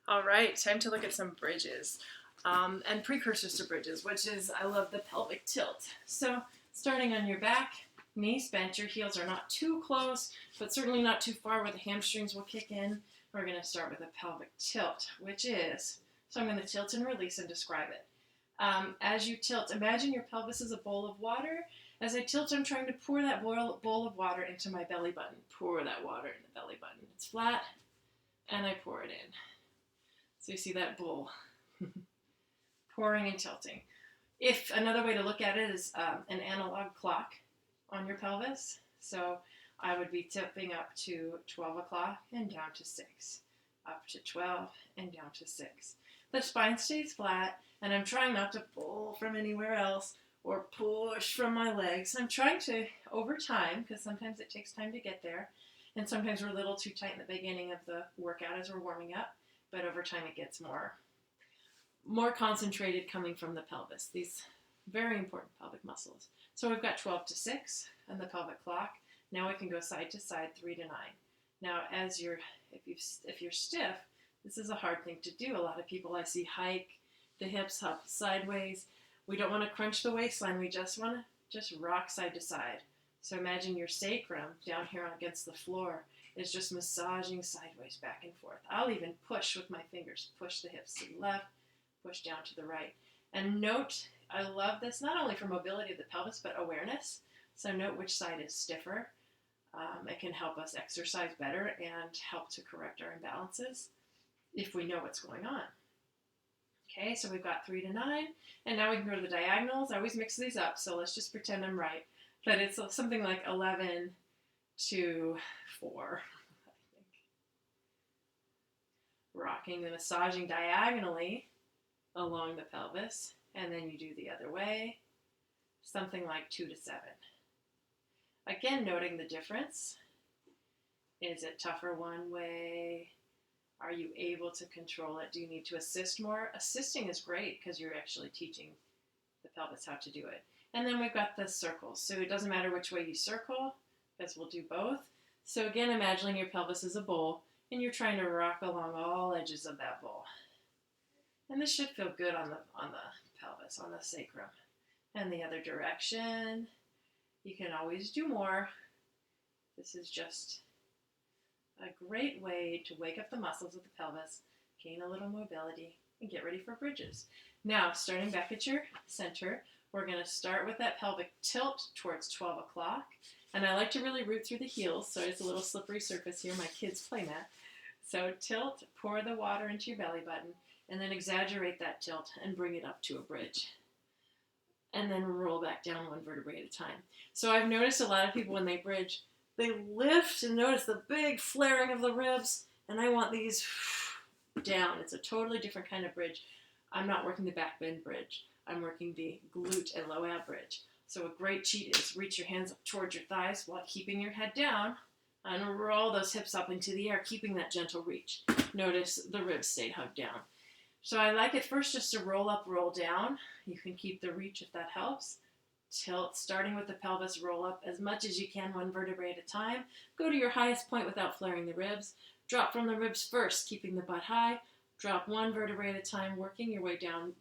All right, time to look at some bridges and precursors to bridges, which is, I love the pelvic tilt. So starting on your back, knees bent, your heels are not too close, but certainly not too far where the hamstrings will kick in. We're going to start with a pelvic tilt, which is, so I'm going to tilt and release and describe it. As you tilt, imagine your pelvis is a bowl of water. As I tilt, I'm trying to pour that bowl of water into my belly button. Pour that water in the belly button. It's flat, and I pour it in. So you see that bowl pouring and tilting. If another way to look at it is an analog clock on your pelvis. So I would be tipping up to 12 o'clock and down to 6, up to 12 and down to 6. The spine stays flat, and I'm trying not to pull from anywhere else or push from my legs. I'm trying to, over time, because sometimes it takes time to get there, and sometimes we're a little too tight in the beginning of the workout as we're warming up, but over time it gets more concentrated coming from the pelvis, these very important pelvic muscles. So we've got 12 to 6 and the pelvic clock. Now we can go side to side, 3 to 9. Now if you're stiff, this is a hard thing to do. A lot of people I see hike the hips up sideways. We don't want to crunch the waistline. We just want to rock side to side. So imagine your sacrum down here against the floor is just massaging sideways back and forth. I'll even push with my fingers, push the hips to the left, push down to the right. And note, I love this not only for mobility of the pelvis, but awareness. So note which side is stiffer. It can help us exercise better and help to correct our imbalances if we know what's going on. Okay, so we've got 3 to 9, and now we can go to the diagonals. I always mix these up, so let's just pretend I'm right. But it's something like 11 to 4, I think. Rocking and massaging diagonally along the pelvis, and then you do the other way, something like 2 to 7. Again, noting the difference. Is it tougher one way? Are you able to control it? Do you need to assist more? Assisting is great because you're actually teaching the pelvis how to do it. And then we've got the circles. So it doesn't matter which way you circle, because we'll do both. So again, imagining your pelvis is a bowl, and you're trying to rock along all edges of that bowl. And this should feel good on the pelvis, on the sacrum. And the other direction, you can always do more. This is just a great way to wake up the muscles of the pelvis, gain a little mobility, and get ready for bridges. Now, starting back at your center, we're going to start with that pelvic tilt towards 12 o'clock. And I like to really root through the heels, so it's a little slippery surface here. My kids play that. So tilt, pour the water into your belly button, and then exaggerate that tilt and bring it up to a bridge. And then roll back down one vertebrae at a time. So I've noticed a lot of people when they bridge, they lift and notice the big flaring of the ribs, and I want these down. It's a totally different kind of bridge. I'm not working the back bend bridge. I'm working the glute and low ab bridge. So a great cheat is reach your hands up towards your thighs while keeping your head down and roll those hips up into the air, keeping that gentle reach. Notice the ribs stayed hugged down. So I like it first just to roll up, roll down. You can keep the reach if that helps. Tilt, starting with the pelvis, roll up as much as you can, one vertebrae at a time. Go to your highest point without flaring the ribs. Drop from the ribs first, keeping the butt high. Drop one vertebrae at a time, working your way down,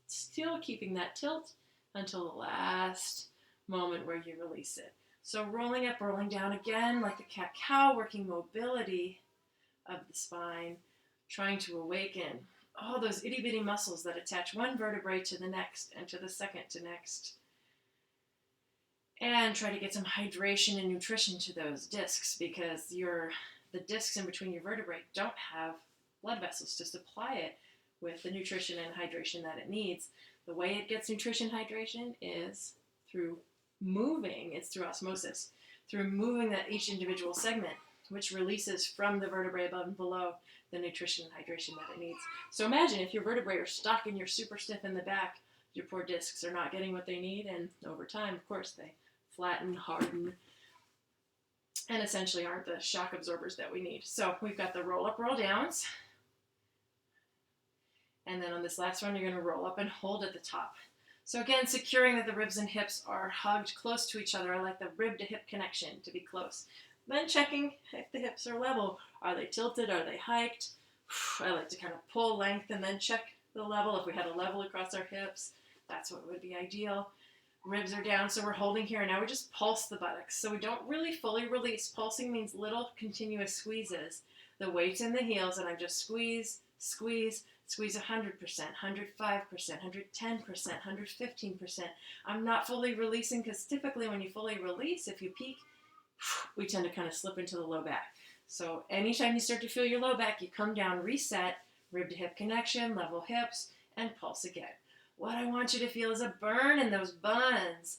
still keeping that tilt until the last moment where you release it. So rolling up, rolling down again like the cat-cow, working mobility of the spine, trying to awaken all those itty-bitty muscles that attach one vertebrae to the next and to the second to next. And try to get some hydration and nutrition to those discs, because the discs in between your vertebrae don't have blood vessels to supply it with the nutrition and hydration that it needs. The way it gets nutrition hydration is through moving. It's through osmosis, through moving that each individual segment, which releases from the vertebrae above and below the nutrition and hydration that it needs. So imagine if your vertebrae are stuck and you're super stiff in the back, your poor discs are not getting what they need, and over time, of course, they flatten, harden, and essentially aren't the shock absorbers that we need. So we've got the roll up, roll downs. And then on this last one, you're going to roll up and hold at the top. So again, securing that the ribs and hips are hugged close to each other. I like the rib to hip connection to be close. Then checking if the hips are level. Are they tilted? Are they hiked? I like to kind of pull length and then check the level. If we had a level across our hips, that's what would be ideal. Ribs are down, so we're holding here. Now we just pulse the buttocks. So we don't really fully release. Pulsing means little continuous squeezes. The weight's in the heels, and I just squeeze, squeeze, squeeze 100%, 105%, 110%, 115%. I'm not fully releasing because typically when you fully release, if you peak, we tend to kind of slip into the low back. So anytime you start to feel your low back, you come down, reset, rib to hip connection, level hips, and pulse again. What I want you to feel is a burn in those buns.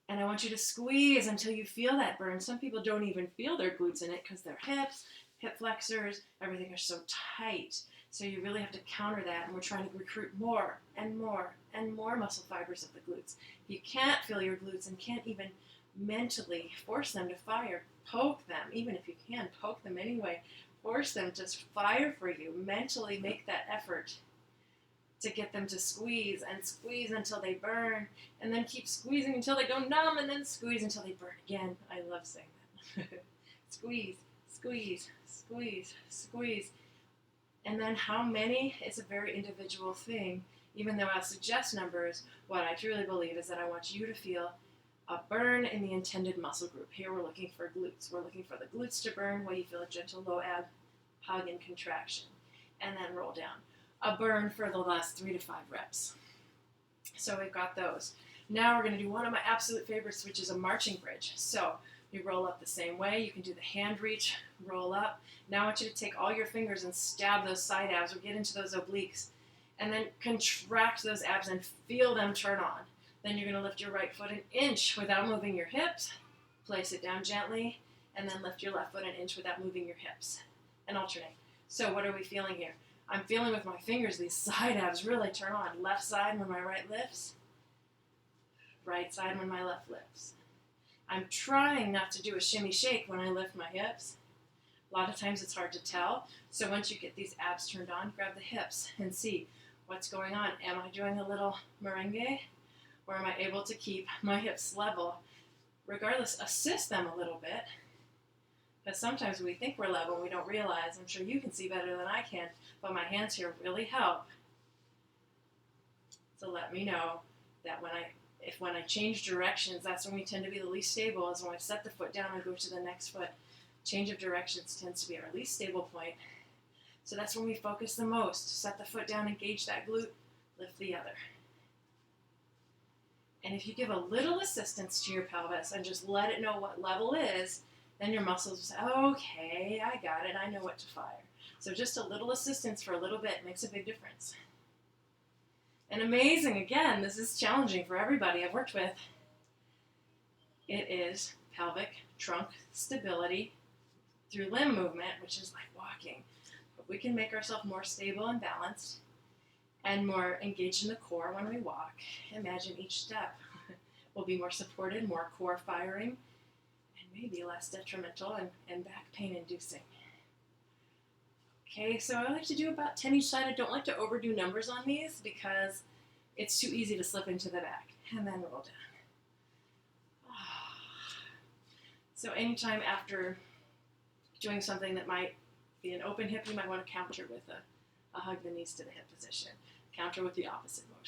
And I want you to squeeze until you feel that burn. Some people don't even feel their glutes in it because their hips, hip flexors, everything are so tight. So you really have to counter that. And we're trying to recruit more and more and more muscle fibers of the glutes. If you can't feel your glutes and can't even mentally force them to fire, poke them, even if you can, poke them anyway. Force them to fire for you. Mentally make that effort to get them to squeeze and squeeze until they burn, and then keep squeezing until they go numb, and then squeeze until they burn again. I love saying that. Squeeze, squeeze, squeeze, squeeze. And then how many? It's a very individual thing. Even though I'll suggest numbers, what I truly believe is that I want you to feel a burn in the intended muscle group. Here we're looking for glutes. We're looking for the glutes to burn while you feel a gentle low ab hug and contraction. And then roll down. A burn for the last 3 to 5 reps. So we've got those. Now we're going to do one of my absolute favorites, which is a marching bridge. So you roll up the same way. You can do the hand reach, roll up. Now I want you to take all your fingers and stab those side abs or get into those obliques. And then contract those abs and feel them turn on. Then you're going to lift your right foot an inch without moving your hips. Place it down gently. And then lift your left foot an inch without moving your hips. And alternate. So what are we feeling here? I'm feeling with my fingers these side abs really turn on. Left side when my right lifts. Right side when my left lifts. I'm trying not to do a shimmy shake when I lift my hips. A lot of times it's hard to tell. So once you get these abs turned on, grab the hips and see what's going on. Am I doing a little merengue? Or am I able to keep my hips level? Regardless, assist them a little bit. Because sometimes we think we're level and we don't realize. I'm sure you can see better than I can, but my hands here really help. So let me know that when I change directions, that's when we tend to be the least stable, is when I set the foot down and go to the next foot. Change of directions tends to be our least stable point. So that's when we focus the most. Set the foot down, engage that glute, lift the other. And if you give a little assistance to your pelvis and just let it know what level is, then your muscles will say, okay, I got it, I know what to fire. So just a little assistance for a little bit makes a big difference. And amazing, again, this is challenging for everybody I've worked with. It is pelvic trunk stability through limb movement, which is like walking. But we can make ourselves more stable and balanced and more engaged in the core when we walk. Imagine each step will be more supported, more core firing, maybe less detrimental and back pain inducing. Okay, so I like to do about 10 each side. I don't like to overdo numbers on these because it's too easy to slip into the back. And then roll down. So anytime after doing something that might be an open hip, you might want to counter with a hug the knees to the hip position. Counter with the opposite motion.